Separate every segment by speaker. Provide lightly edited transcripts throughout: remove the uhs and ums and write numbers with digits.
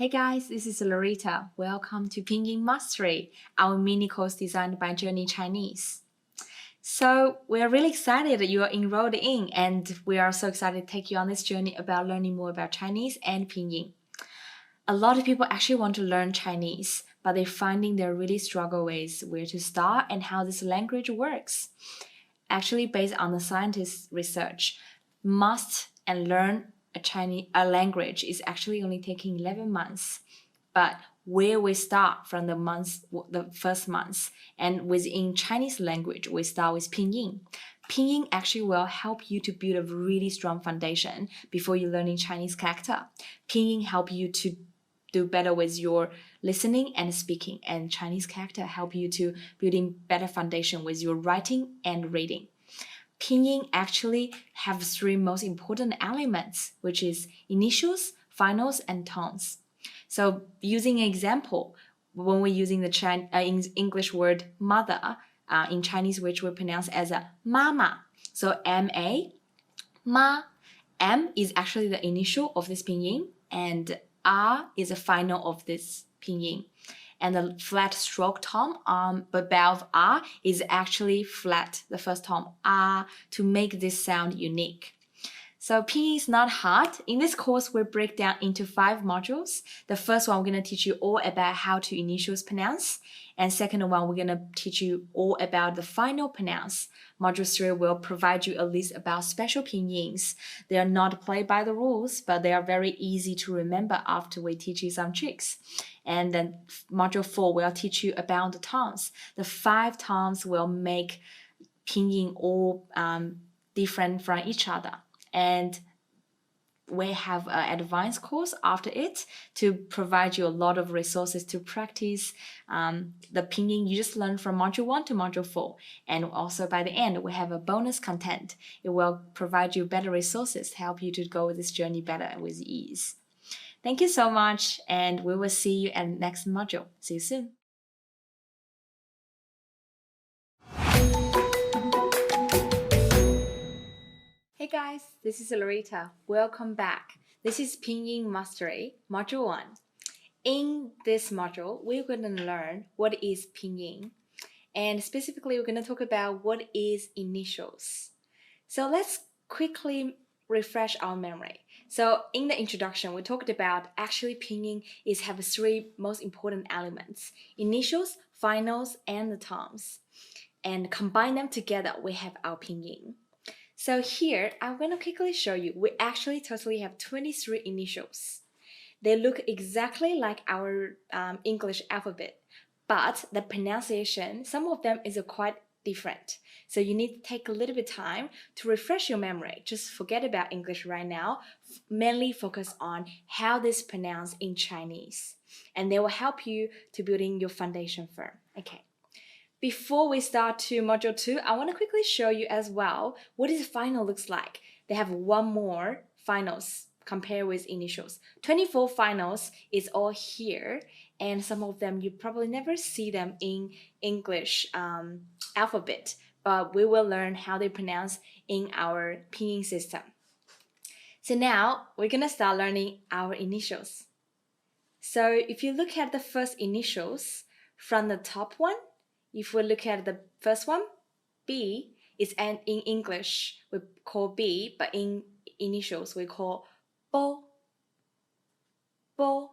Speaker 1: Hey guys, this is Loretta. Welcome to Pinyin Mastery, our mini course designed by Journey Chinese. So we're really excited that you are enrolled in, and we are so excited to take you on this journey about learning more about Chinese and Pinyin. A lot of people actually want to learn Chinese, but they're finding they really struggle with where to start and how this language works. Actually, based on the scientists' research, must and learn a language is actually only taking 11 months. But where we start from the first month, and within Chinese language, we start with Pinyin. Pinyin actually will help you to build a really strong foundation before you learning Chinese character. Pinyin help you to do better with your listening and speaking, and Chinese character help you to building better foundation with your writing and reading. Pinyin actually have three most important elements, which is initials, finals, and tones. So using an example, when we're using the English word mother, in Chinese, which we pronounce as a mama. So M-A, ma. M is actually the initial of this pinyin, and R is the final of this pinyin. And the flat stroke tone above R is actually flat, the first tone, R, to make this sound unique. So Pinyin is not hard. In this course, we'll break down into 5 modules. The first one, we're going to teach you all about how to initials pronounce. And second one, we're going to teach you all about the final pronounce. Module 3 will provide you a list about special pinyins. They are not played by the rules, but they are very easy to remember after we teach you some tricks. And then module 4 will teach you about the tones. The 5 tones will make pinyin all different from each other. And we have an advanced course after it to provide you a lot of resources to practice the pinyin you just learned from module 1 to module 4. And also by the end, we have a bonus content. It will provide you better resources to help you to go this journey better and with ease. Thank you so much, and we will see you at the next module. See you soon. Hey guys, this is Loretta. Welcome back. This is Pinyin Mastery, Module 1. In this module, we're going to learn what is Pinyin, and specifically we're going to talk about what is initials. So let's quickly refresh our memory. So in the introduction, we talked about actually Pinyin is have 3 most important elements: initials, finals, and the tones. And combine them together, we have our Pinyin. So here, I'm going to quickly show you, we actually totally have 23 initials. They look exactly like our English alphabet, but the pronunciation, some of them is quite different. So you need to take a little bit of time to refresh your memory. Just forget about English right now. Mainly focus on how this is pronounced in Chinese. And they will help you to building your foundation firm. Okay. Before we start to module 2, I want to quickly show you as well what is final looks like. They have 1 more finals compared with initials. 24 finals is all here, and some of them you probably never see them in English alphabet, but we will learn how they pronounce in our pinyin system. So now we're gonna start learning our initials. So if you look at the first initials from the top one, if we look at the first one, B is in English we call B, but in initials we call Bo, Bo.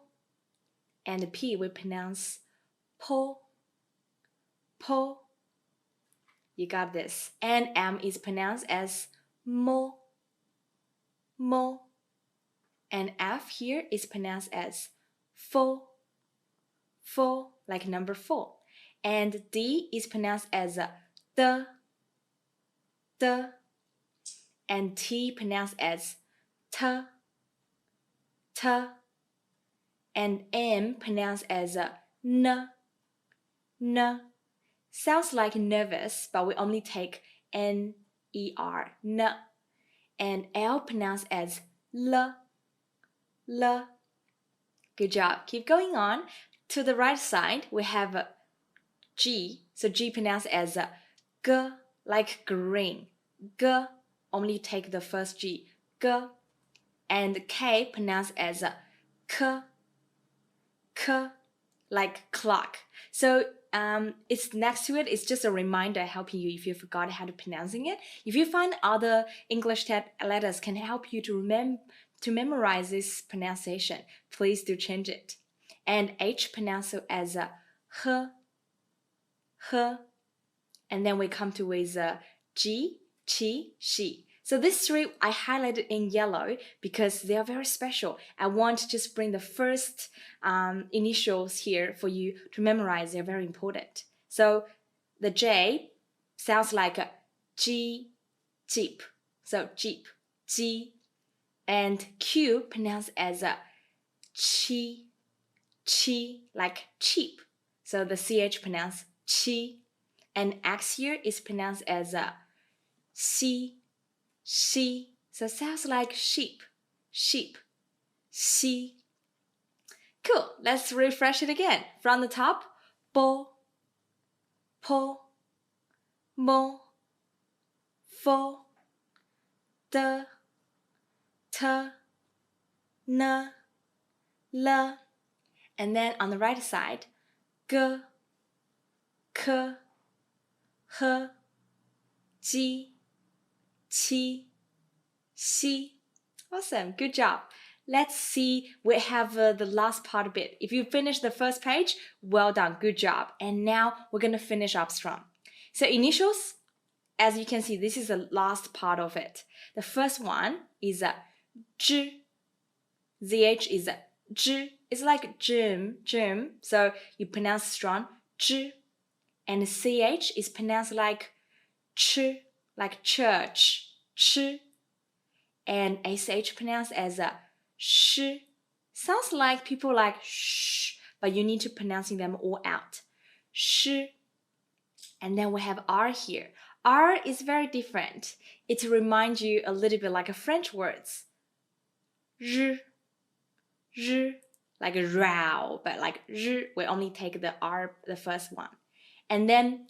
Speaker 1: And P we pronounce Po, Po. You got this. And M is pronounced as Mo, Mo. And F here is pronounced as Fo, Fo, like number 4. And D is pronounced as the, and T pronounced as t, t, and M pronounced as n, n. Sounds like nervous, but we only take N-E-R, n. And L pronounced as l, l. Good job. Keep going on. To the right side, we have G. So G pronounced as g, like green. G, only take the first G. G. And K pronounced as k, k, like clock. So it's next to it. It's just a reminder helping you if you forgot how to pronouncing it. If you find other English letters can help you to memorize this pronunciation, please do change it. And H pronounced as a h, and then we come to with G, chi, she. So these three I highlighted in yellow because they are very special. I want to just bring the first initials here for you to memorize. They're very important. So the J sounds like a G, jeep. So jeep, G. And Q pronounced as a chi, chi, like cheap. So the CH pronounced chi. And X here is pronounced as a she, she. So it sounds like sheep, sheep, she. Cool, let's refresh it again. From the top, bo, po, mo, fo, de, te, ne, le. And then on the right side, ge, ke, he, ji, qi, xi. Awesome, good job. Let's see, we have the last part of it. If you finish the first page, well done, good job. And now we're going to finish up strong. So initials, as you can see, this is the last part of it. The first one is a zh. ZH is a zh. It's like gym. So you pronounce strong, zh. And CH is pronounced like ch, like church, ch. And SH pronounced as a sh. Sounds like people like shh, but you need to pronouncing them all out. Sh. And then we have R here. R is very different. It reminds you a little bit like a French words. R, like a row, but like R, we only take the R, the first one. And then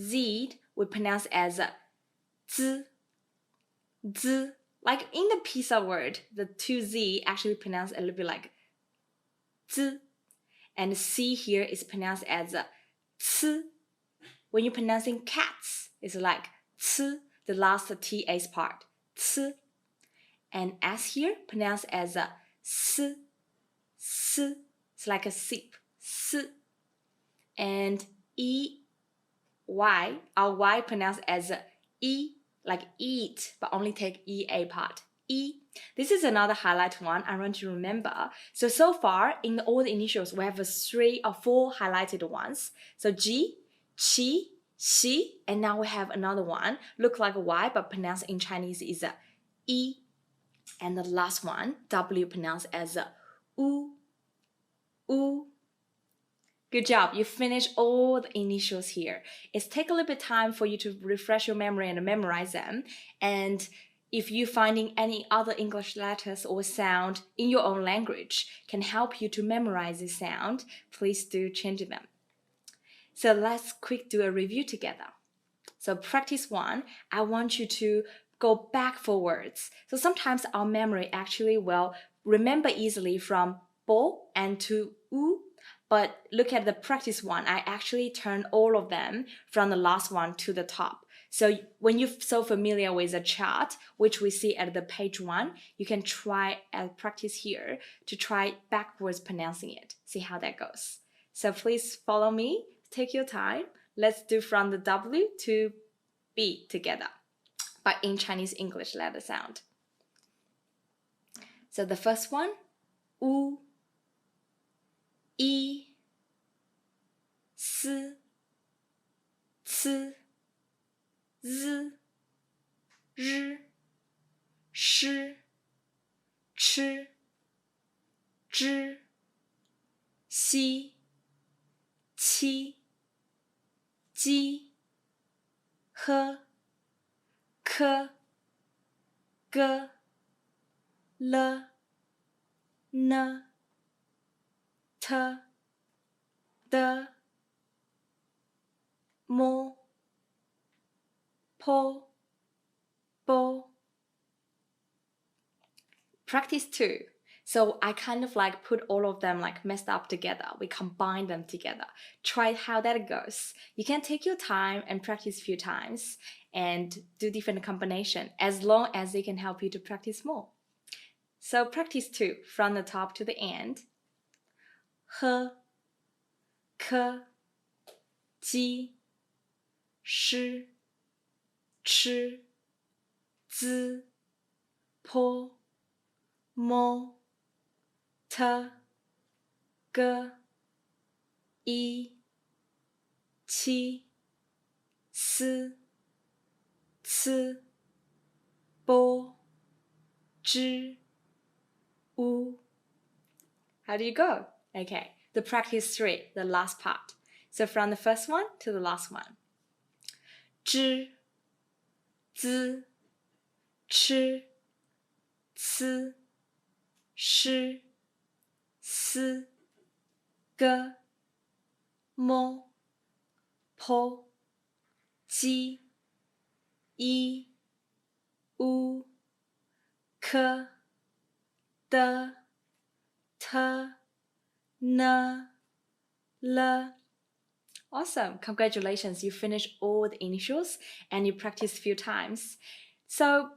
Speaker 1: Z we pronounce as a z, z. Like in the pizza word, the two Z actually pronounced a little bit like z. And C here is pronounced as a c. When you're pronouncing cats, it's like c, the last TS part, c. And S here pronounced as a s, s. It's like a sip, s. And Y, our Y pronounced as a E, like eat, but only take EA part, E. This is another highlight one I want you to remember. So far, in all the initials, we have 3 or 4 highlighted ones. So G, chi, xi, and now we have another one, look like a Y, but pronounced in Chinese is a E. And the last one, W, pronounced as a U, U. Good job, you finished all the initials here. It's take a little bit time for you to refresh your memory and memorize them. And if you're finding any other English letters or sound in your own language can help you to memorize the sound, please do change them. So let's quick do a review together. So practice 1, I want you to go back forwards. So sometimes our memory actually will remember easily from bo and to u. But look at the practice 1, I actually turn all of them from the last one to the top. So when you're so familiar with the chart, which we see at the page 1, you can try and practice here to try backwards pronouncing it. See how that goes. So please follow me, take your time. Let's do from the W to B together, but in Chinese English letter sound. So the first one, U, I, S, C, Z, R, Sh, Ch, Zh, Xi, Qi, Ji, He, Ke, Ge, Le, Ne, Te, De, Mo, Po, Bo. Practice 2. So I kind of like put all of them like messed up together. We combine them together. Try how that goes. You can take your time and practice a few times and do different combination as long as they can help you to practice more. So practice 2 from the top to the end. H, K, Ji, Shi, Chi, Z, Po, Mo, T, G, I, Qi, Si, C, Bo, Zhi, U. How do you go? Okay, the practice 3, the last part. So from the first one to the last one. Zhi, Z, Chi, C, Shi, Si, G, Mo, Po, Ji, I, U, K, D, T, N, L. Awesome. Congratulations. You finished all the initials and you practiced a few times. So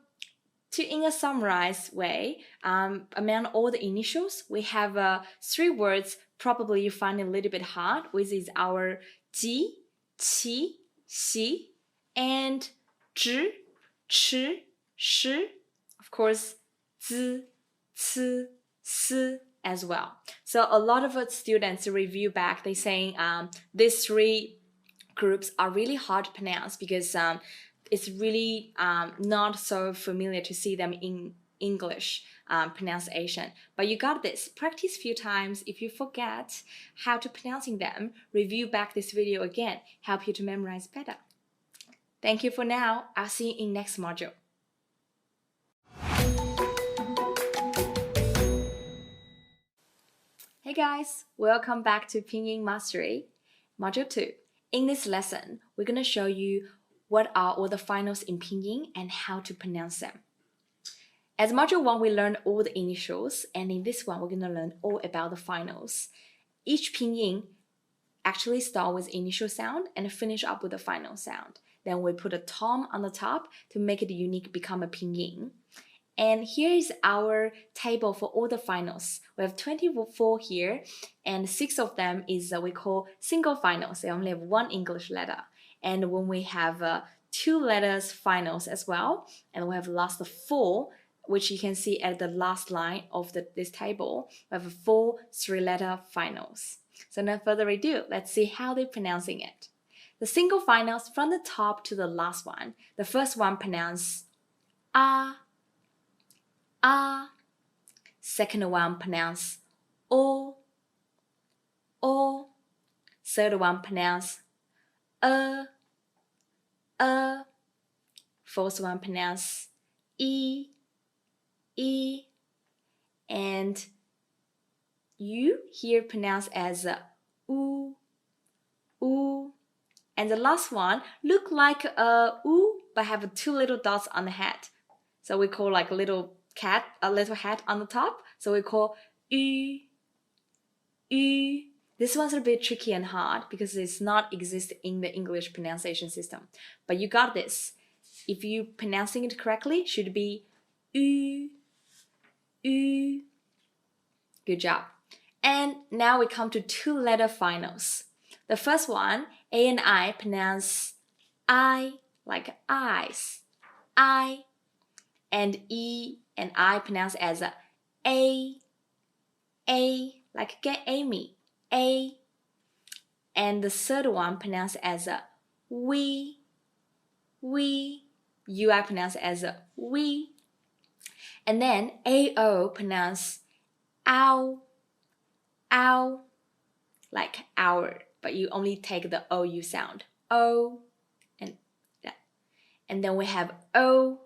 Speaker 1: in a summarized way, among all the initials, we have 3 words probably you find it a little bit hard, which is our ji, qi, xi, and zhi, chi, shi, of course, zi, ci, si as well. So a lot of students review back, they saying these 3 groups are really hard to pronounce because it's really not so familiar to see them in English pronunciation. But you got this. Practice a few times. If you forget how to pronouncing them, review back this video again. Help you to memorize better. Thank you for now. I'll see you in next module. Hey guys, welcome back to Pinyin Mastery, Module 2. In this lesson, we're going to show you what are all the finals in Pinyin and how to pronounce them. As Module 1, we learned all the initials, and in this one, we're going to learn all about the finals. Each Pinyin actually start with initial sound and finish up with the final sound. Then we put a tom on the top to make it unique, become a Pinyin. And here is our table for all the finals. We have 24 here, and 6 of them is we call single finals. They only have 1 English letter. And when we have 2 letters finals as well, and we have last 4, which you can see at the last line of this table, we have 4 3-letter finals. So no further ado, let's see how they're pronouncing it. The single finals from the top to the last one. The first one pronounce ah, ah. Second one pronounce o, o. Third one pronounce a. Fourth one pronounce e, e. And you here pronounce as u, u. And the last one look like a u, but have 2 little dots on the head. So we call like a little cat, a little hat on the top. So we call yu, yu. This one's a bit tricky and hard because it's not exist in the English pronunciation system. But you got this. If you pronouncing it correctly, should be yu, yu. Good job. And now we come to 2-letter finals. The first one, A and I pronounce I, like eyes, I. And E and I pronounce as A, like get Amy, A. And the third one pronounced as we. You I pronounce as we. And then AO pronounce ow, like our, but you only take the OU sound, O, and yeah. And then we have O.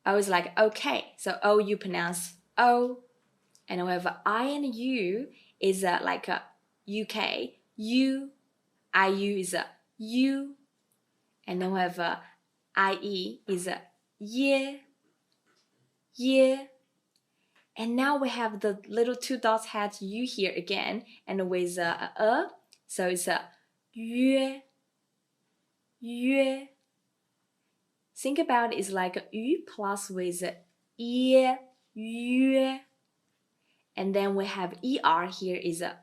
Speaker 1: O is like okay, so O you pronounce O. And we have I and U is like a UK, U, IU is a U. And then we have IE is a yeah. And now we have the little 2 dots had U here again, and with a. So it's a 约, 约. Think about it, it's like a U plus with a 耶, 约. And then we have ER here is a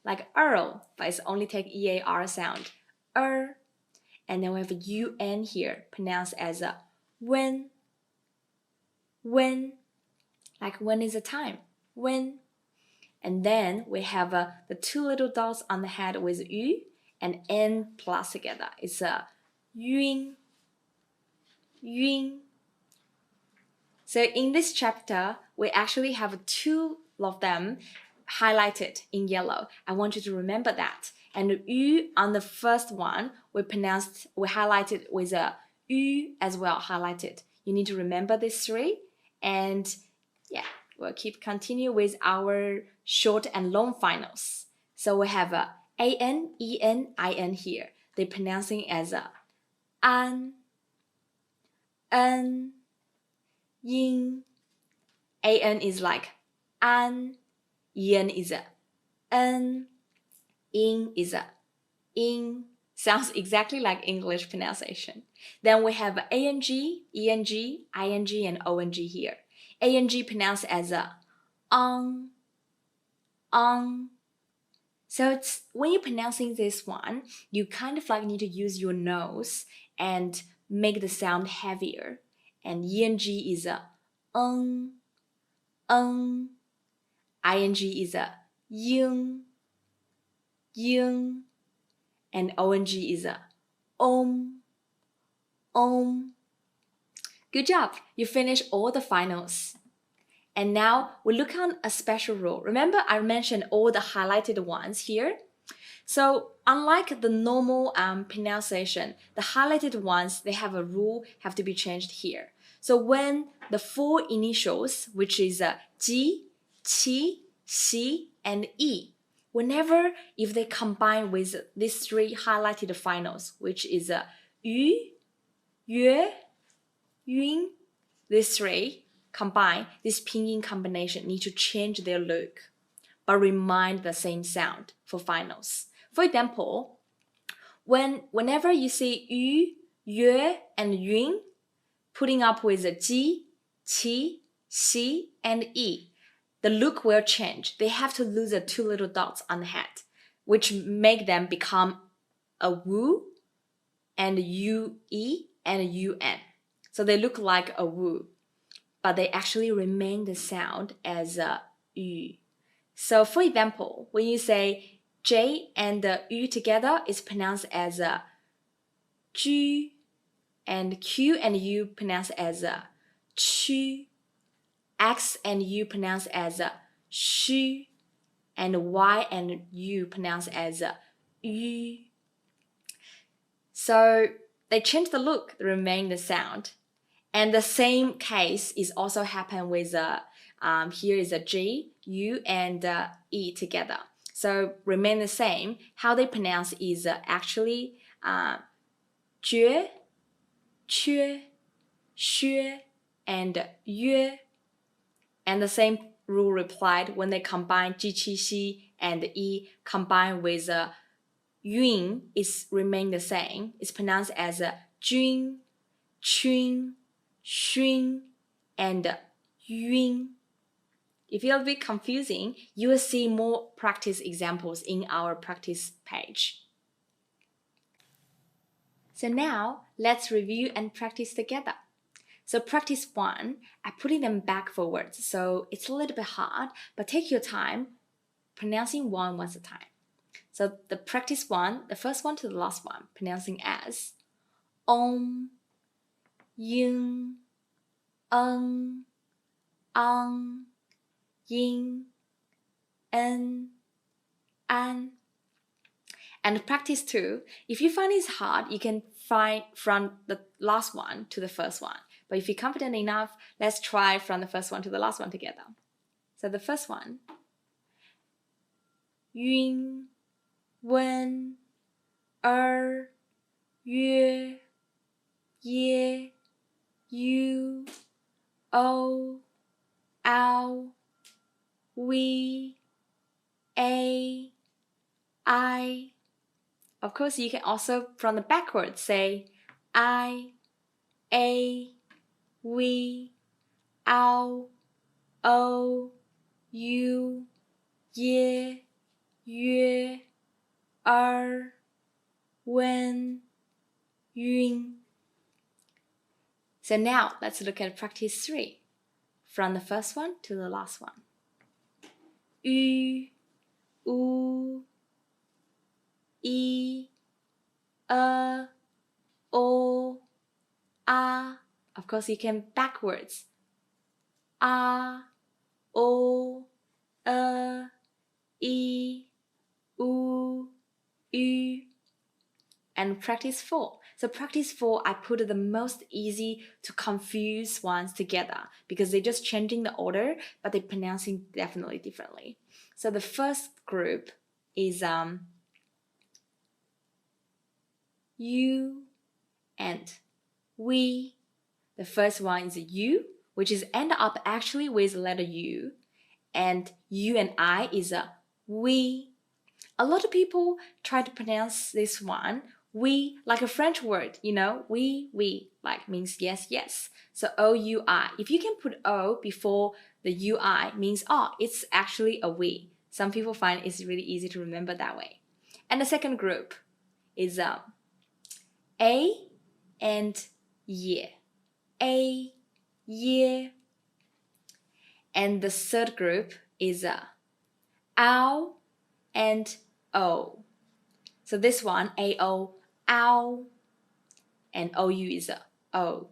Speaker 1: like Earl, but it's only take EAR sound. And then we have a UN here, pronounced as a when, like when is the time, when. And then we have the 2 little dots on the head with U and N plus together. It's a 晕, 晕. So in this chapter, we actually have 2 of them highlighted in yellow. I want you to remember that. And U on the first one, we highlighted with a U as well, highlighted. You need to remember these 3. And yeah, we'll continue with our short and long finals. So we have a AN, EN, IN here. They're pronouncing as a an, yin. AN is like an, yin is a n, in is a in. Sounds exactly like English pronunciation. Then we have ANG, ENG, ING, and ONG here. ANG pronounced as a on. So it's when you're pronouncing this one, you kind of like need to use your nose and make the sound heavier. And ENG is a ING is a ying, and ONG is a om. Good job, you finished all the finals. And now we look on a special rule. Remember I mentioned all the highlighted ones here? So unlike the normal pronunciation, the highlighted ones, they have a rule, have to be changed here. So when the 4 initials, which is G, Qi, Xi, and E, whenever if they combine with these 3 highlighted finals, which is Yu, Yue, Yun, these 3 combine, this pinyin combination need to change their look, but remind the same sound for finals. For example, whenever you see Yu, Yue, and Yun, putting up with Ji, Qi, Xi, and E, the look will change. They have to lose the 2 little dots on the head, which make them become a Wu, and UE, and UN. So they look like a Wu, but they actually remain the sound as a Yu. So for example, when you say J and U together, it's pronounced as a Ju, and Q and U pronounced as a Chu, X and U pronounced as a Shu, and Y and U pronounced as a Yu. So they change the look, they remain the sound. And the same case is also happen with here is a G, U, and E together. So remain the same. How they pronounce is actually Jue, Chue, Xue, and Yue. And the same rule replied when they combine Ji, Qi, Xi, and E combined with Yun, it's remain the same. It's pronounced as Jun, Chun, Xun, and Yun. If you're a bit confusing, you will see more practice examples in our practice page. So now, let's review and practice together. So practice 1, I'm putting them back forwards, so it's a little bit hard, but take your time pronouncing one once a time. So the practice 1, the first one to the last one, pronouncing as Om, Yin, Yin, En, An. And practice 2, if you find it's hard, you can find from the last one to the first one. But if you're confident enough, let's try from the first one to the last one together. So the first one, Yun, Wen, Yue, Ye, Yu, O, ow, we, a, I. Of course, you can also, from the backwards, say I, a, we, ow, o, you, ye, yue, when, yun. So now let's look at practice 3, from the first one to the last one. U, I, O, A. Of course, you can backwards. A, O, I, U. And practice 4. So practice 4, I put the most easy to confuse ones together because they're just changing the order, but they're pronouncing definitely differently. So the first group is you and we. The first one is you, which is end up actually with letter U, and you and I is a we. A lot of people try to pronounce this one we like a French word, you know, we like means yes, yes. So O-U-I. If you can put O before the U-I means it's actually a we. Some people find it's really easy to remember that way. And the second group is A and ye. A, ye. And the third group is ow and O. So this one, A-O, ow, and O-U is O.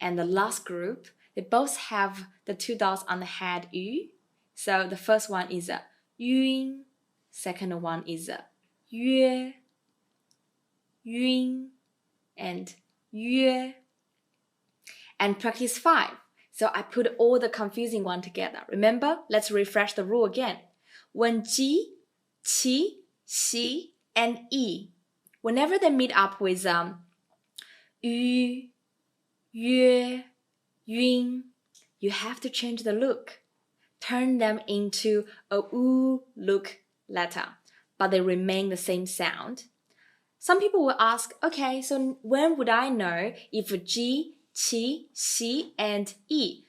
Speaker 1: And the last group, they both have the 2 dots on the head, U. So the first one is yun, second one is yue, yun, and yue. And practice 5. So I put all the confusing one together. Remember, let's refresh the rule again. When ji, qi, xi, and yi, whenever they meet up with yu, yue, yun, you have to change the look. Turn them into a u look letter, but they remain the same sound. Some people will ask, okay, so when would I know if ji, qi, xi, and yi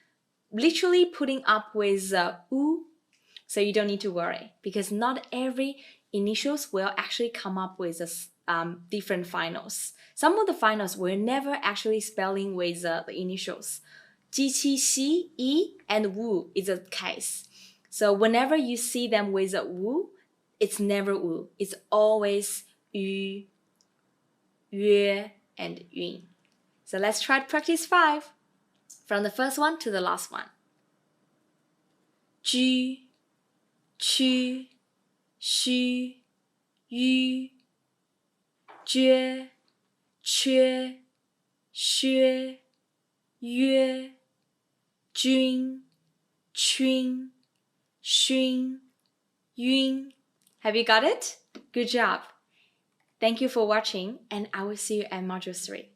Speaker 1: literally putting up with u? So you don't need to worry because not every initials will actually come up with different finals. Some of the finals will never actually spelling with the initials. Ji, qi, xi, yi, and wu is a case. So whenever you see them with a wu, it's never wu. It's always yu, yue, and yun. So let's try to practice 5. From the first one to the last one. Ju, qu, xu, yu, jue, chue, xue, yue, jun, chun, shun, yun. Have you got it? Good job. Thank you for watching, and I will see you at Module 3.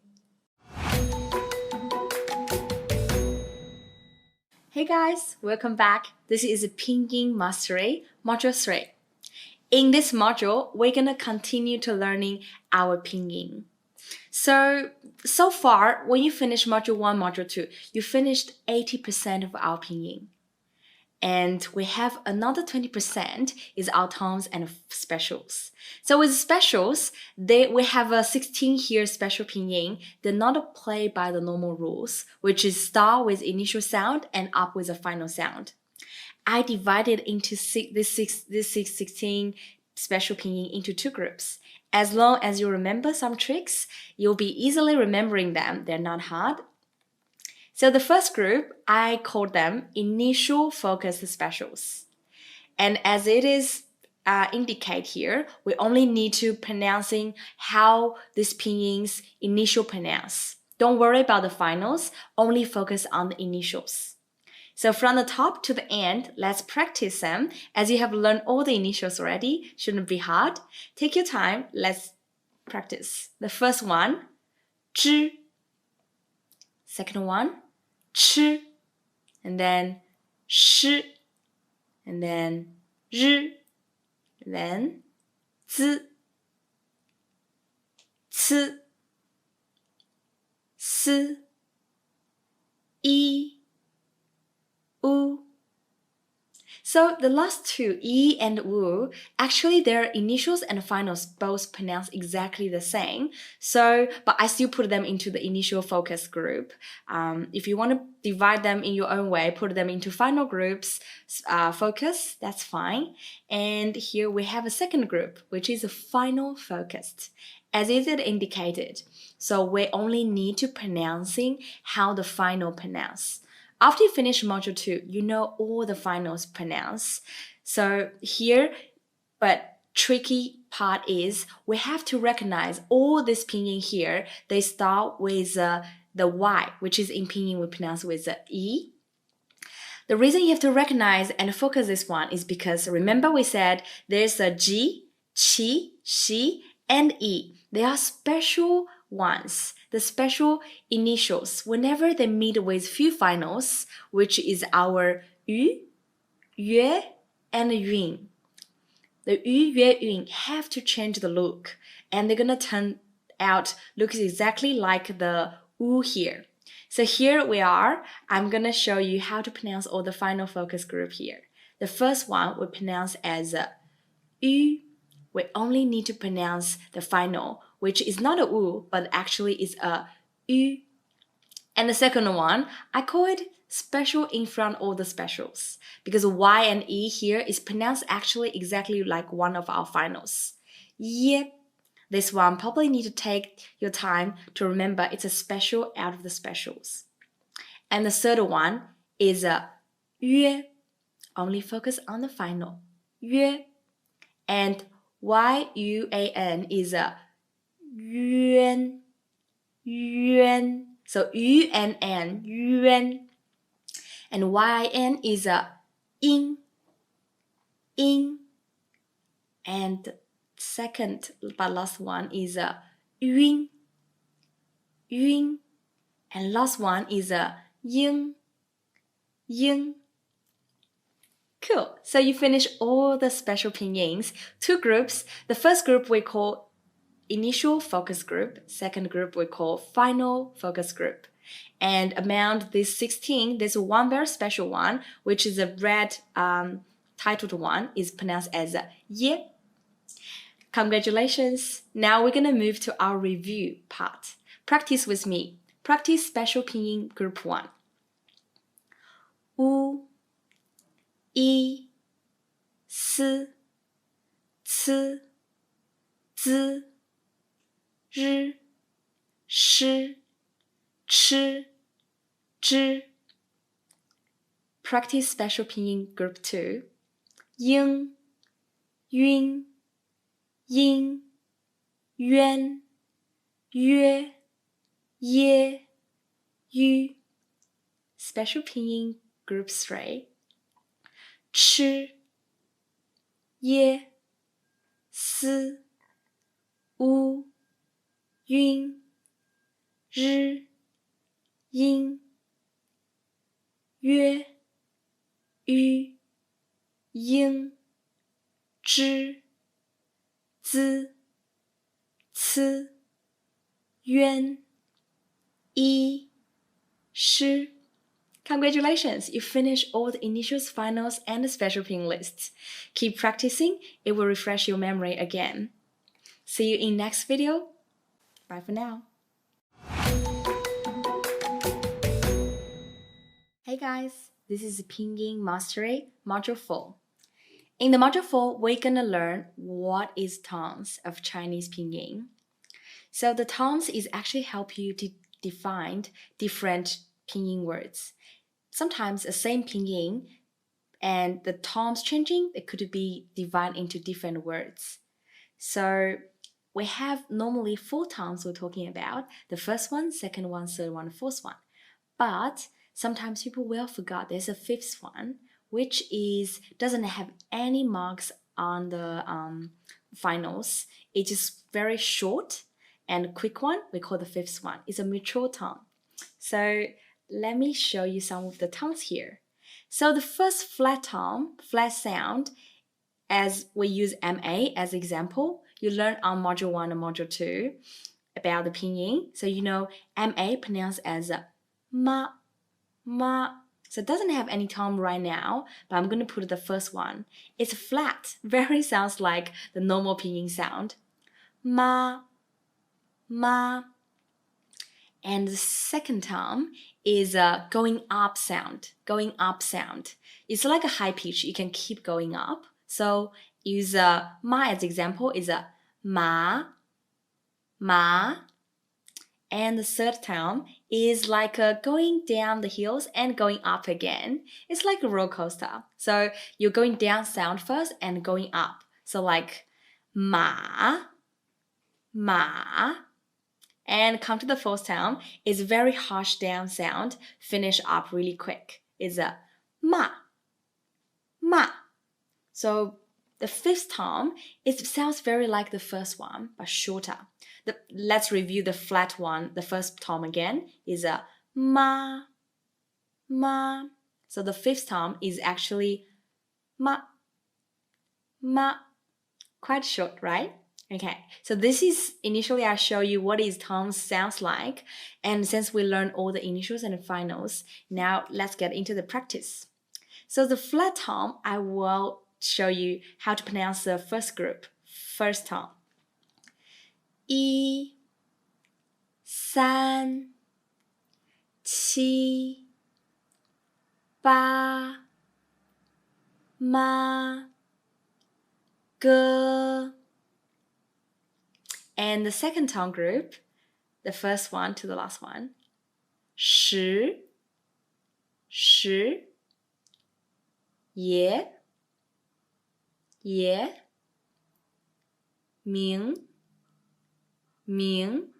Speaker 1: Hey guys, welcome back. This is Pinyin Mastery, Module 3. In this module, we're gonna continue to learning our pinyin. So far, when you finish Module 1, Module 2, you finished 80% of our pinyin. And we have another 20% is our tones and specials. So with specials, we have a 16 here special pinyin. They're not played by the normal rules, which is start with initial sound and up with a final sound. I divided into this 16 special pinyin into 2 groups. As long as you remember some tricks, you'll be easily remembering them. They're not hard. So the first group, I call them initial focused specials. And as it is indicate here, we only need to pronouncing how this pinyin's initial pronounce. Don't worry about the finals, only focus on the initials. So from the top to the end, let's practice them. As you have learned all the initials already, shouldn't be hard. Take your time, let's practice. The first one, zhi. Second one, ch, and then sh, and then r, and then z, c, s, i, u. So the last two, e and u, actually their initials and finals both pronounce exactly the same. So, but I still put them into the initial focus group. If you want to divide them in your own way, put them into final groups, focus, that's fine. And here we have a second group, which is a final focused, as is it indicated. So we only need to pronouncing how the final pronounce. After you finish module 2, you know all the finals pronounce. So here, but tricky part is we have to recognize all this pinyin here. They start with the Y, which is in pinyin we pronounce with the E. The reason you have to recognize and focus this one is because remember we said there's a G, Qi, Shi, and E. They are special ones, the special initials. Whenever they meet with few finals, which is our Yu, Yue, and Yun. The Yu, Yue, Yun have to change the look, and they're gonna turn out looks exactly like the U here. So here we are. I'm gonna show you how to pronounce all the final focus group here. The first one we pronounce as Yu. We only need to pronounce the final, which is not a U, but actually is a Yu. And the second one, I call it special in front of all the specials, because Y and E here is pronounced actually exactly like one of our finals. Yep. This one probably need to take your time to remember it's a special out of the specials. And the third one is a yue. Only focus on the final. Yue. And Y-U-A-N is a yuan. Yuan. So yu and n, yuan. And Y-I-N is a yin. Yin. And second but last one is a yun. Yun. And last one is a ying. Ying. Cool. So you finish all the special pinyins. Two groups. The first group we call initial focus group. Second group we call final focus group. And among these 16, there's one very special one, which is a red titled one, is pronounced as ye. Congratulations! Now we're gonna move to our review part. Practice with me. Practice special pinyin group 1. U, I, S, C, Z, R, Sh, Ch, Zh. Practice special pinyin group 2. Ying, Yun, Yin, Yuan, Yue, Ye, Yu. Special pinyin group 3. Chi, Ye, Si, U, Yun, R, Yin, Yue, Yu, Ying, Zhi, Z, C, Yuan, I, Shi. Congratulations! You finished all the initials, finals, and the special pin lists. Keep practicing, it will refresh your memory again. See you in next video. Bye for now. Hey guys, this is Pinyin Mastery, Module 4. In the Module 4, we're gonna learn what is tones of Chinese Pinyin. So the tones is actually help you to define different Pinyin words. Sometimes the same Pinyin and the tones changing, it could be divided into different words. So we have normally 4 tones we're talking about. The first one, second one, third one, fourth one. But sometimes people will forget there's a 5th one, which doesn't have any marks on the finals. It's just very short and quick one. We call the 5th one. It's a mature tone. So let me show you some of the tones here. So the first flat tone, flat sound, as we use MA as example, you learn on Module 1 and Module 2 about the pinyin. So you know MA pronounced as ma, ma. So it doesn't have any tone right now, but I'm going to put the first one. It's flat, very sounds like the normal pinyin sound. Ma, ma. And the second tone is a going up sound. Going up sound. It's like a high pitch. You can keep going up. So use ma as example is a ma, ma. And the third tone is like going down the hills and going up again. It's like a roller coaster. So you're going down sound first and going up. So like ma, ma. And come to the fourth tone. It's very harsh down sound. Finish up really quick. It's a ma, ma. So the fifth tone, it sounds very like the first one, but shorter. Let's review the flat one. The first tone again is a ma, ma. So the fifth tone is actually ma, ma. Quite short, right? Okay, so this is initially I show you what is tone sounds like, and since we learned all the initials and the finals, now let's get into the practice. So the flat tone, I will show you how to pronounce the first group, first tone. 1, 3, 7, 8, 妈 哥. And the second tone group, the first one to the last one, 10, 10, 也 明 明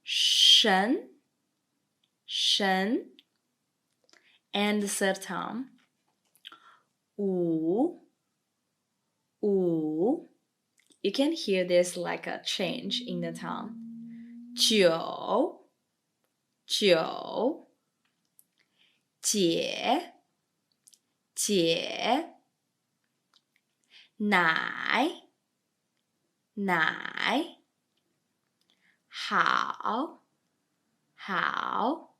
Speaker 1: 神 神 and the third tone, 五 五 You can hear there's like a change in the tone. 九 九 姐 姐 奶 奶 好 好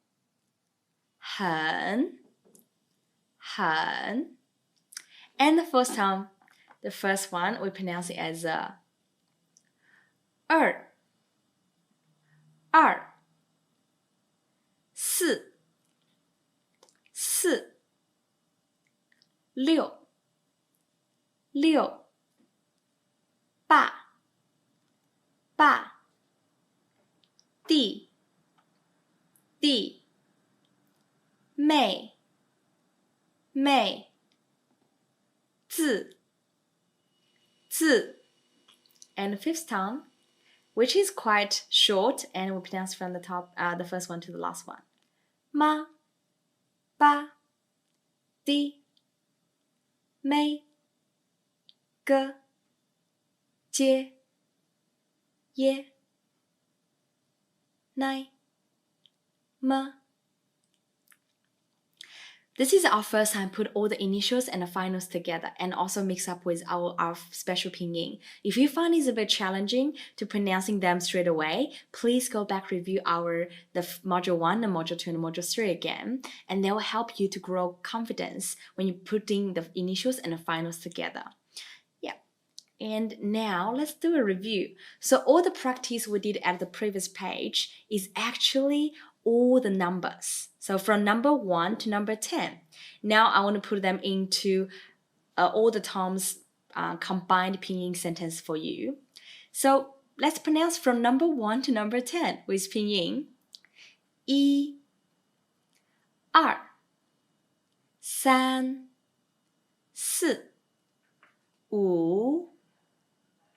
Speaker 1: 很 很 And the first time, the first one, we pronounce it as 二 二 四 四 六 六 八 八 弟 弟 妹 妹 字 字 And the fifth tone, which is quite short and we pronounce from the top, the first one to the last one. 妈 爸 弟 妹 哥 姐 爷 奶 么 This is our first time put all the initials and the finals together and also mix up with our special pinyin. If you find it's a bit challenging to pronouncing them straight away, please go back review the module 1 and module 2 and module 3 again, and they will help you to grow confidence when you're putting the initials and the finals together. Yeah. And now let's do a review. So all the practice we did at the previous page is actually all the numbers. So from number 1 to number 10. Now I want to put them into all the Tom's combined pinyin sentence for you. So let's pronounce from number 1 to number 10 with pinyin. 1 2 3 4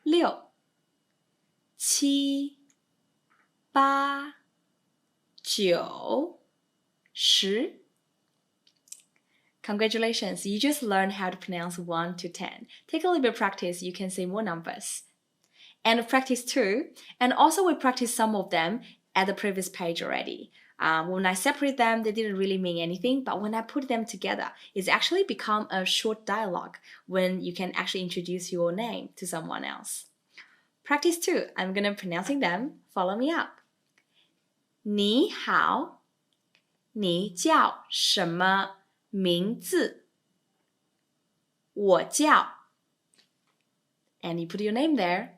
Speaker 1: 5 6 7 8 9 10 Congratulations, you just learned how to pronounce 1 to 10. Take a little bit of practice, you can say more numbers. And practice 2, and also we practiced some of them at the previous page already. When I separate them, they didn't really mean anything, but when I put them together, it's actually become a short dialogue when you can actually introduce your name to someone else. Practice 2. I'm gonna pronouncing them. Follow me up. 你好，你叫什么名字？我叫 and you put your name there.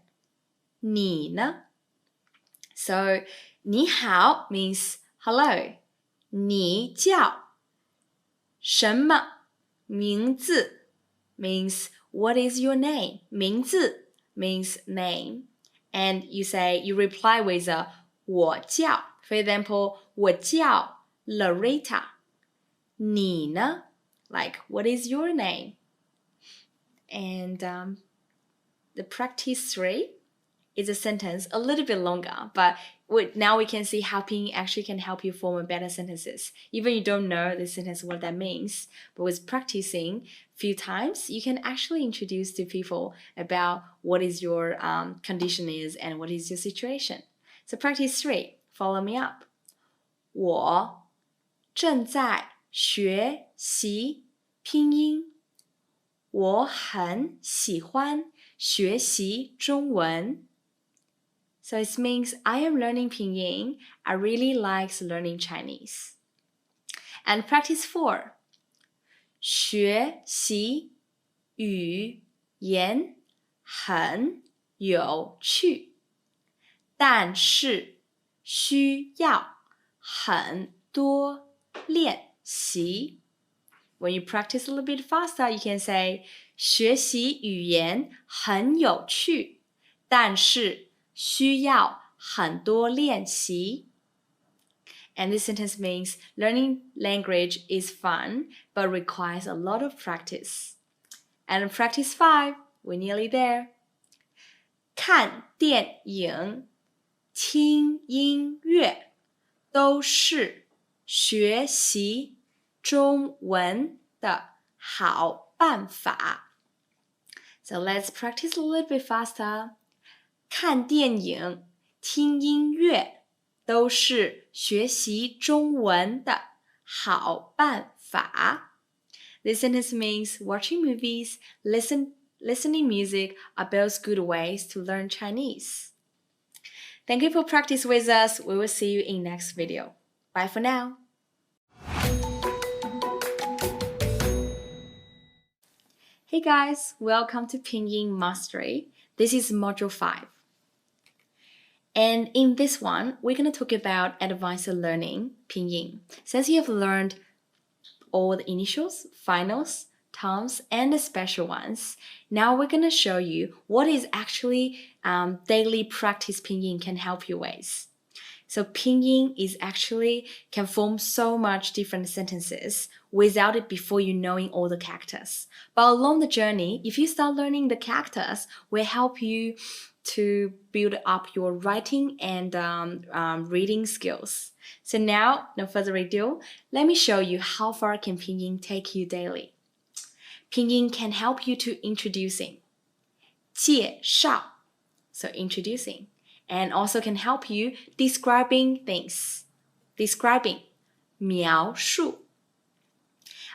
Speaker 1: 你呢? So, 你好 means hello. 你叫什么名字 means what is your name? 名字 means name. And you reply with a 我叫. For example, 我叫 Loretta. 你呢? Like, what is your name? And the practice 3 is a sentence a little bit longer, but now we can see how Pinyin actually can help you form better sentences. Even you don't know the sentence what that means, but with practicing a few times, you can actually introduce to people about what is your condition is and what is your situation. So practice 3, follow me up. 我正在学习拼音。我很喜欢学习中文。So it means I am learning Pinyin. I really like learning Chinese. And practice 4. 学习语言很有趣，但是需要很多练习。When you practice a little bit faster, you can say 学习语言很有趣，但是需要很多练习。And this sentence means learning language is fun, but requires a lot of practice. And practice 5, we're nearly there. 看电影、听音乐都是学习中文的好办法。So let's practice a little bit faster. 看电影、听音乐都是学习中文的好办法。This sentence means watching movies, listening music are both good ways to learn Chinese. Thank you for practice with us. We will see you in next video. Bye for now. Hey guys, welcome to Pinyin Mastery. This is Module 5. And in this one, we're going to talk about advanced learning, Pinyin. Since you have learned all the initials, finals, terms, and the special ones, now we're going to show you what is actually daily practice Pinyin can help you with. So Pinyin is actually can form so much different sentences without it before you knowing all the characters. But along the journey, if you start learning the characters, will help you to build up your writing and reading skills. So now, no further ado, let me show you how far can Pinyin take you daily. Pinyin can help you to introducing, 介绍, so introducing, and also can help you describing things, describing, 描述.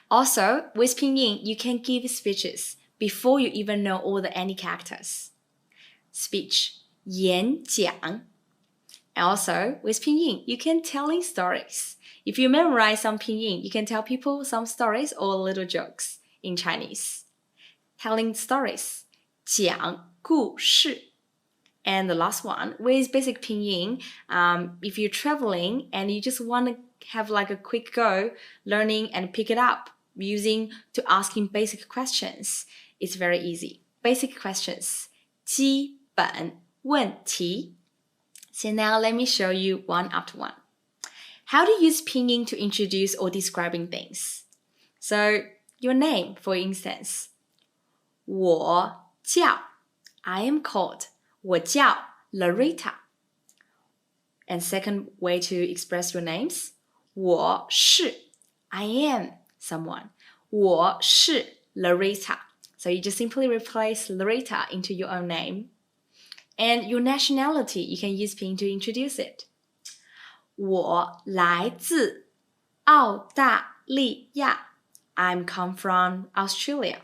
Speaker 1: Also, with Pinyin, you can give speeches before you even know all the any characters. Speech, 演讲. Also, with Pinyin, you can telling stories. If you memorize some Pinyin, you can tell people some stories or little jokes in Chinese. Telling stories, 讲故事. And the last one, with basic Pinyin, if you're traveling and you just want to have like a quick go learning and pick it up using to asking basic questions, it's very easy. Basic questions, 基本问题. So now let me show you one after one. How to use Pinyin to introduce or describing things. So your name, for instance. 我叫, I am called. 我叫 Loretta. And second way to express your names. 我是, I am someone. 我是 Loretta. So you just simply replace Loretta into your own name. And your nationality, you can use Pinyin to introduce it. 我来自澳大利亚. I'm come from Australia.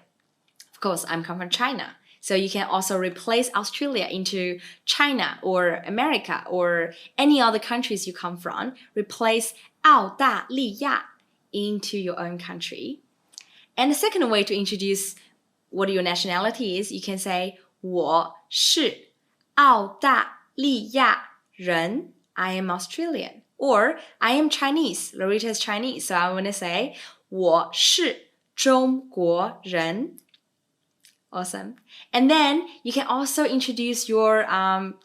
Speaker 1: Of course, I'm come from China. So you can also replace Australia into China or America or any other countries you come from. Replace 澳大利亚 into your own country. And the second way to introduce what your nationality is, you can say 我是澳大利亚人. I am Australian. Or I am Chinese. Loretta is Chinese. So I want to say 我是中国人. Awesome. And then you can also introduce your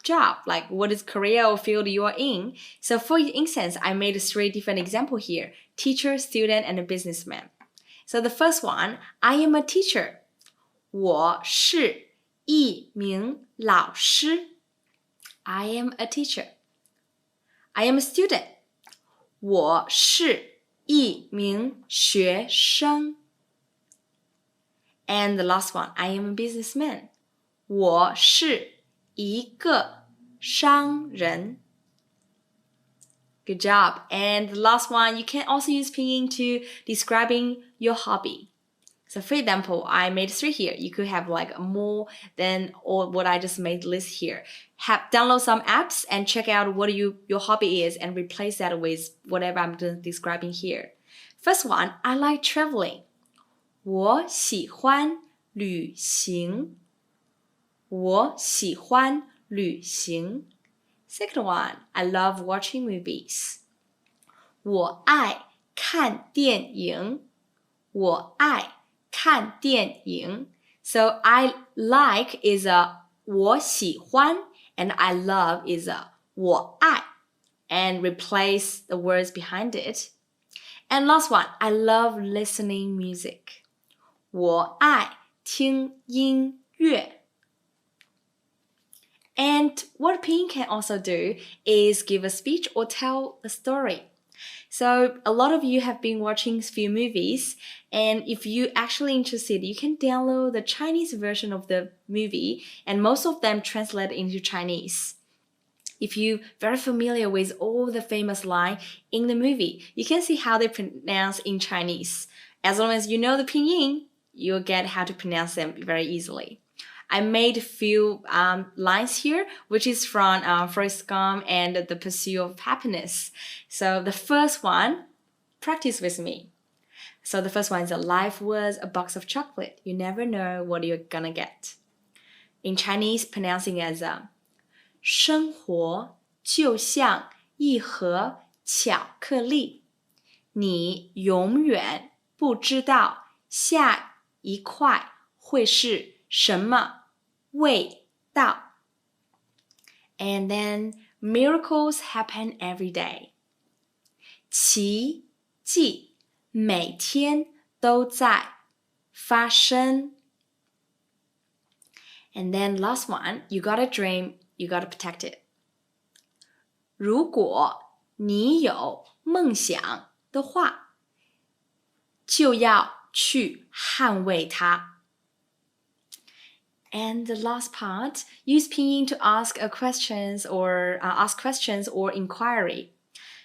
Speaker 1: job, like what is career or field you are in. So for instance, I made 3 different examples here. Teacher, student, and a businessman. So the first one, I am a teacher. 我是一名老师. I am a teacher. I am a student. 我是一名学生. And the last one, I am a businessman. 我是一个商人. Good job. And the last one, you can also use pinyin to describing your hobby. So for example, I made 3 here. You could have like more than all what I just made list here. Download some apps and check out what your hobby is and replace that with whatever I'm describing here. First one, I like traveling. 我喜欢旅行. 我喜欢旅行. Second one, I love watching movies. 我爱看电影. 我爱看电影. So I like is a 我喜欢 and I love is a 我爱 and replace the words behind it. And last one, I love listening music. 我爱听音乐. And what Pinyin can also do is give a speech or tell a story. So a lot of you have been watching a few movies, and if you're actually interested, you can download the Chinese version of the movie, and most of them translate into Chinese. If you're very familiar with all the famous lines in the movie, you can see how they pronounce in Chinese. As long as you know the Pinyin, you'll get how to pronounce them very easily. I made a few lines here, which is from Forrest Gump and The Pursuit of Happiness. So the first one, practice with me. So the first one is life was a box of chocolate. You never know what you're gonna get. In Chinese, pronouncing as 生活就像一盒巧克力，你永远不知道下一块会是什么味道。And then miracles happen every day. 奇迹每天都在发生。And then last one, you got a dream, you got to protect it. 如果你有梦想的话，就要去捍卫它。And the last part, use Pinyin to ask questions or inquiry.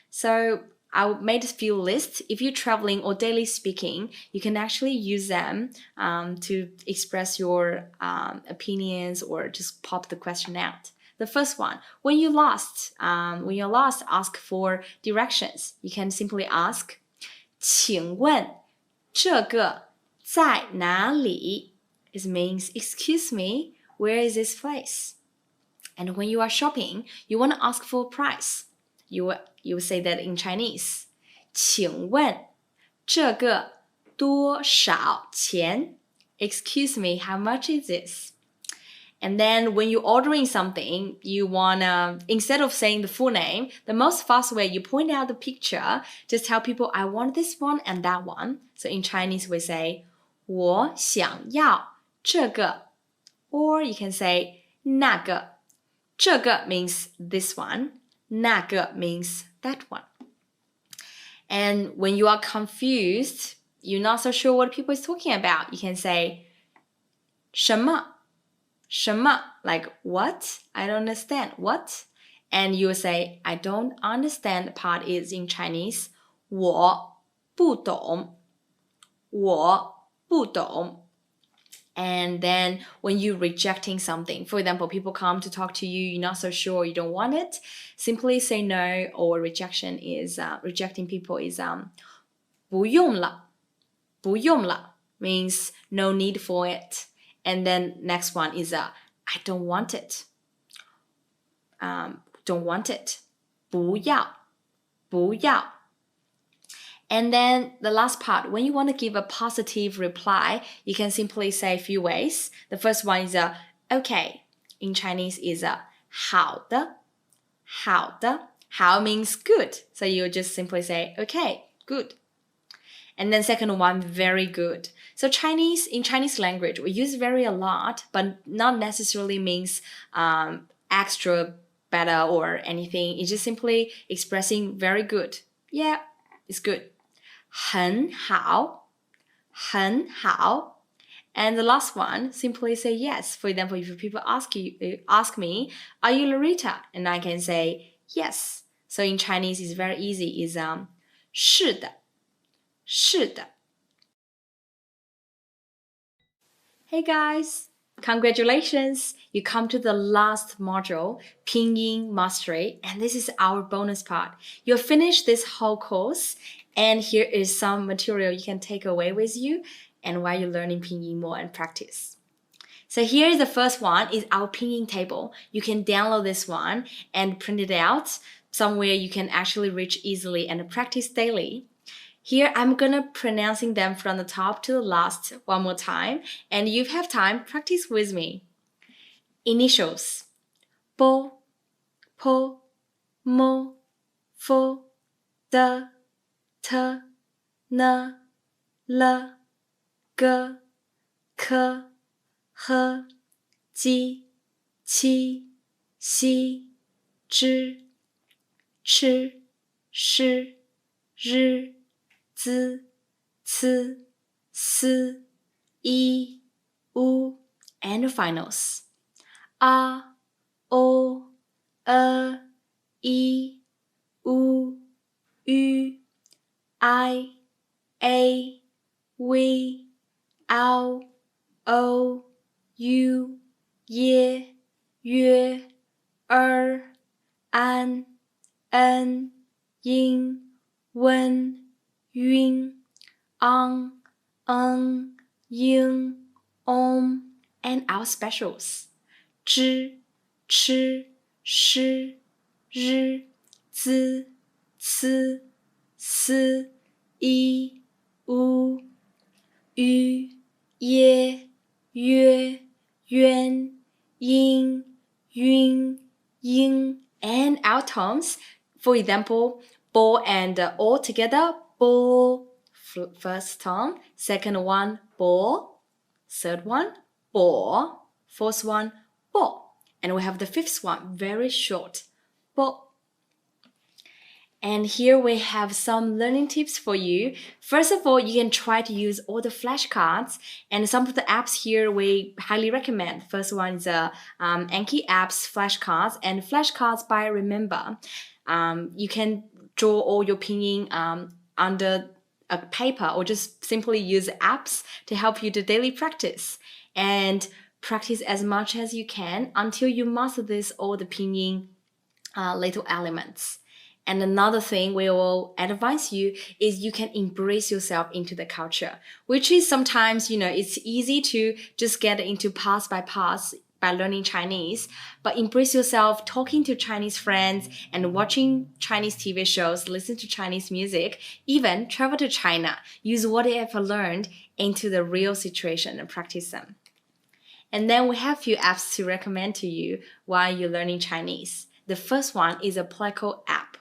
Speaker 1: So I made a few lists. If you're traveling or daily speaking, you can actually use them to express your opinions or just pop the question out. The first one, when you're lost, ask for directions. You can simply ask, 请问这个在哪里? It means, excuse me, where is this place? And when you are shopping, you want to ask for a price. You will say that in Chinese. 请问这个多少钱? Excuse me, how much is this? And then when you're ordering something, you wanna, instead of saying the full name, the most fast way, you point out the picture, just tell people, I want this one and that one. So in Chinese, we say, 我想要这个. Or you can say, 那个. 这个 means this one. 那个 means that one. And when you are confused, you're not so sure what people is talking about, you can say, 什么? 什么? Like what? I don't understand. What? And you will say, I don't understand part is in Chinese, 我不懂,我不懂. And then when you're rejecting something, for example, people come to talk to you, you're not so sure, you don't want it, simply say no, or rejecting people is 不用了,不用了 means no need for it. And then next one is I don't want it. Don't want it. 不要,不要. And then the last part, when you want to give a positive reply, you can simply say a few ways. The first one is okay. In Chinese is 好的,好的. 好 means good. So you just simply say okay, good. And then second one, very good. So in Chinese language, we use very a lot, but not necessarily means extra better or anything. It's just simply expressing very good. Yeah, it's good. 很好,很好. And the last one, simply say yes. For example, if people ask me, are you Loretta? And I can say yes. So in Chinese, it's very easy. Is 是的,是的. Hey guys, congratulations! You come to the last module, Pinyin Mastery, and this is our bonus part. You'll finish this whole course, and here is some material you can take away with you and while you're learning Pinyin more and practice. So here is the first one, is our Pinyin table. You can download this one and print it out somewhere you can actually reach easily and practice daily. Here, I'm gonna pronouncing them from the top to the last one more time, and you have time, practice with me. Initials. Bo, po, mo, fo, de, te, ne, le, ge, ke, he, ji, qi, xi, zhi, chi, shi, ri, z, c, s, i, u, and the finals. A, o, e, i, u, ü, I, a, we, ao, o, u, ye, yue, an, yin, wen, yun, ying, and our specials. zhi, chi, shi, ri, zi, ci, si, i, u, ü, ye, yue, yuan, yin, yun, ying, and our tones. For example, bo and o together, bo, first tone, second one, bo, third one, bo, fourth one, bo, and we have the fifth one, very short, bo. And here we have some learning tips for you. First of all, you can try to use all the flashcards, and some of the apps here we highly recommend. First one is Anki apps flashcards, and flashcards by Remember. You can draw all your pinyin under a paper, or just simply use apps to help you to daily practice, and practice as much as you can until you master all the pinyin little elements. And another thing we will advise you is you can embrace yourself into the culture, which is sometimes, it's easy to just get into pass by pass by learning Chinese, but embrace yourself talking to Chinese friends and watching Chinese TV shows, listen to Chinese music, even travel to China, use what you have learned into the real situation and practice them. And then we have a few apps to recommend to you while you're learning Chinese. The first one is a Pleco app.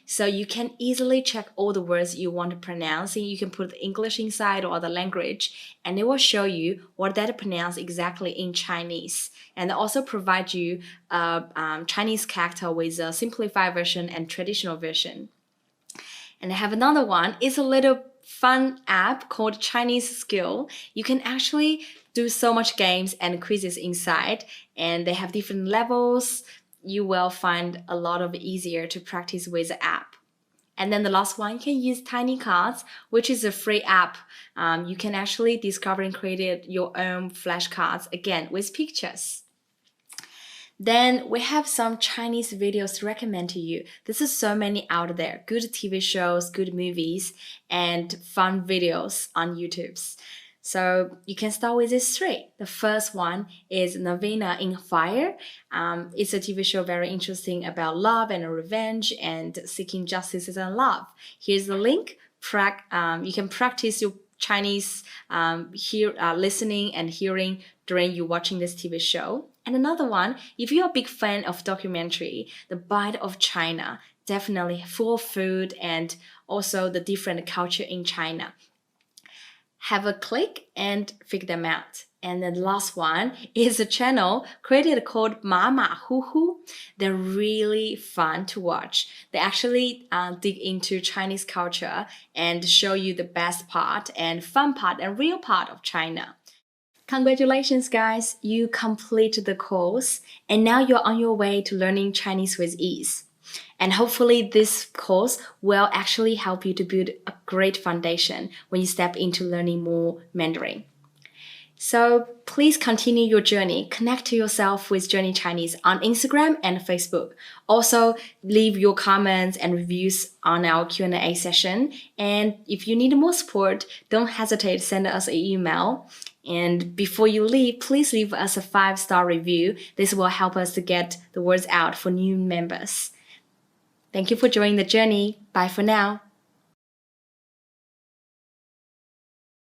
Speaker 1: So you can easily check all the words you want to pronounce, and you can put the English inside or the language, and it will show you what that pronounce exactly in Chinese, and also provide you a Chinese character with a simplified version and traditional version. And I have another one. It's a little fun app called Chinese Skill. You can actually do so much games and quizzes inside, and they have different levels. you will find a lot of easier to practice with the app. And then the last one, you can use Tiny Cards, which is a free app. You can actually discover and create your own flashcards, again, with pictures. Then we have some Chinese videos to recommend to you. There's so many out there. Good TV shows, good movies, and fun videos on YouTube. So you can start with these three. The first one is Novena in Fire. It's a TV show very interesting about love and revenge and seeking justice and love. Here's the link. You can practice your Chinese listening and hearing during you watching this TV show. And another one, if you're a big fan of documentary, The Bite of China, definitely full of food and also the different culture in China. Have a click and figure them out. And then the last one is a channel created called Mama Hu Hu. They're really fun to watch. They actually dig into Chinese culture and show you the best part and fun part and real part of China. Congratulations, guys! You completed the course and now you're on your way to learning Chinese with ease. And hopefully this course will actually help you to build a great foundation when you step into learning more Mandarin. So please continue your journey. Connect to yourself with Journey Chinese on Instagram and Facebook. Also, leave your comments and reviews on our Q&A session. And if you need more support, don't hesitate to send us an email. And before you leave, please leave us a 5-star review. This will help us to get the words out for new members. Thank you for joining the journey. Bye for now.